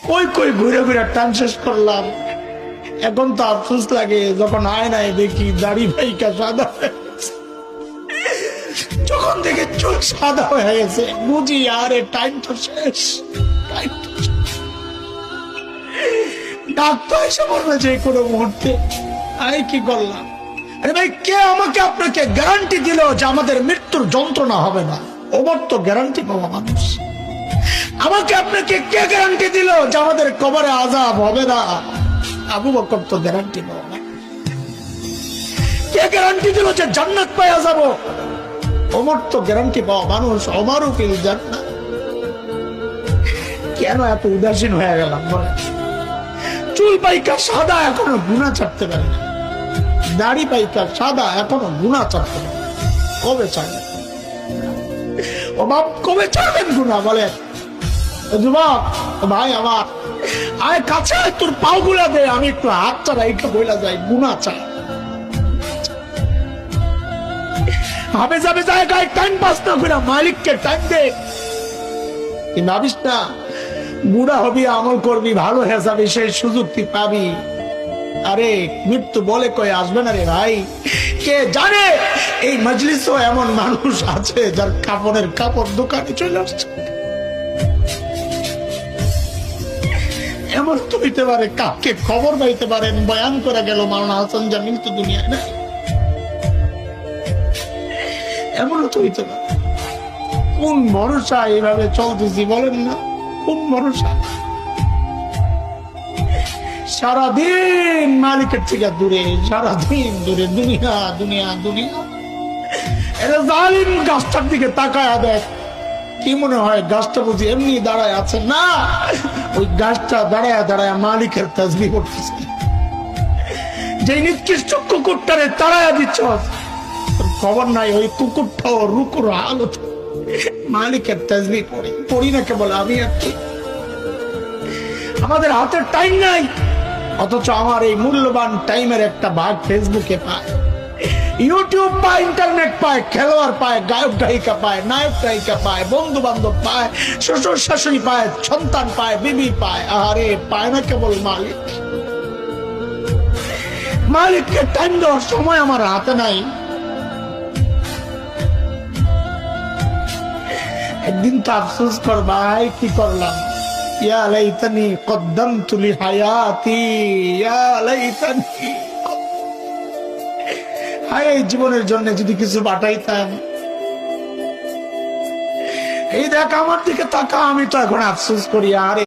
কই কই ঘুরে ঘুরে টান শেষ করলাম। এখন তো আফসোস লাগে যখন আয়নায় দেখি দাড়ি ভাইকা সাদা হয়ে গেছে। যখন দেখে চোখ সাদা হয়ে গেছে বুঝি আরে টাইম তো শেষ, টাইম তো শেষ। ডাক্তার এসে বলবে যে কোনো মুহূর্তে। আমি কি করলাম? আরে ভাই, কে আমাকে আপনাকে গ্যারান্টি দিল যে আমাদের মৃত্যুর যন্ত্রণা হবে না? ওমর তো গ্যারান্টি পাওয়া মানুষ। আমাকে আপনাকে কে গ্যারান্টি দিল যে আমাদের কবরে আযাব হবে না? আবু বকর তো গ্যারান্টি পাওয়া না। কে গ্যারান্টি দিল যে জান্নাত পাওয়া যাব? ওমর তো গ্যারান্টি পাওয়া মানুষ। ওমরও ফিল জান্নাত। কেন এত উদাসীন হয়ে গেলাম বলে? চুল পাইকা সাদা এখনো গুনাহ ছাড়তে পারে না, দাড়ি পাইকা সাদা এখনো গুনাহ ছাড়তে পারে। কবে ছাড়বেন? ও বাপ, কবে ছাড়বেন গুনাহ বলেন? যুবক ভাই আমার, আয় কাছে আয়, তোর পাও গুলা দে, আমি একটু হাত চালাই বইলা যাই। গুনাহ ছাড় হবে যাবে জায়গায় টাইম পাস না করে মালিককে টাইম দে। ভাবিস না বুড়া হবি, আমল করবি, ভালো হেসাবি, সেই সুযোগ তুই পাবি। আরে মৃত্যু বলে কয়ে আসবে না রে ভাই। কে জানে এই মজলিসও এমন মানুষ আছে যার কাপড়ের কাপড় দোকানে চলে আসছে। এমন তো হইতে পারে কাকে খবর পাইতে পারেন বয়ান করে গেল মাওলানা হাসান জামিল তো দুনিয়ায় নাই। এমনও তো হইতে পারে। কোন ভরসা এইভাবে চলতেছি বলেন না? কোন ভরসা? সারাদিন মালিকের থেকে দূরে, সারাদিন দূরে, দুনিয়া দুনিয়া দুনিয়া। এরা জালিম গাছটার দিকে তাকায় দেখ, কি মনে হয় গাছটা বুঝি এমনি দাঁড়ায় আছে? না, ওই গাছটা দাঁড়ায় দাঁড়ায় মালিকের তাসবিহ করতেছে। যে নিকৃষ্ট কুকুরটারে তাড়ায়া দিচ্ছ, খবর নাই ওই কুকুরটাও রুকুর হালত মালিকের তাসবিহ পড়ে। পড়ি না কেবল আমি আর তুই। আমাদের হাতে টাইম নাই, অথচ আমার এই মূল্যবান টাইমের একটা ভাগ ফেসবুকে পায়, ইউটিউব পায়, ইন্টারনেট পায়, খেলোয়াড় পায়, গায়ক গায়িকা পায়, নায়ক নায়িকা পায়, বন্ধু বান্ধব পায়, শ্বশুর শাশুড়ি পায়, সন্তান পায়, বিবি পায়। আরে পায় না কেবল মালিক। মালিককে টাইম দেওয়ার সময় আমার হাতে নাই। একদিন তো আফসোস কর ভাই, কি করলাম? ইয়া লাইতানি কদ্দামতু লিহায়াতি, ইয়া লাইতানি। হায়, এই জীবনের জন্য যদি কিছু পাঠাইতাম। এই দেখ আমার দিকে তাকা, আমি তো এখন আফসোস করি। আরে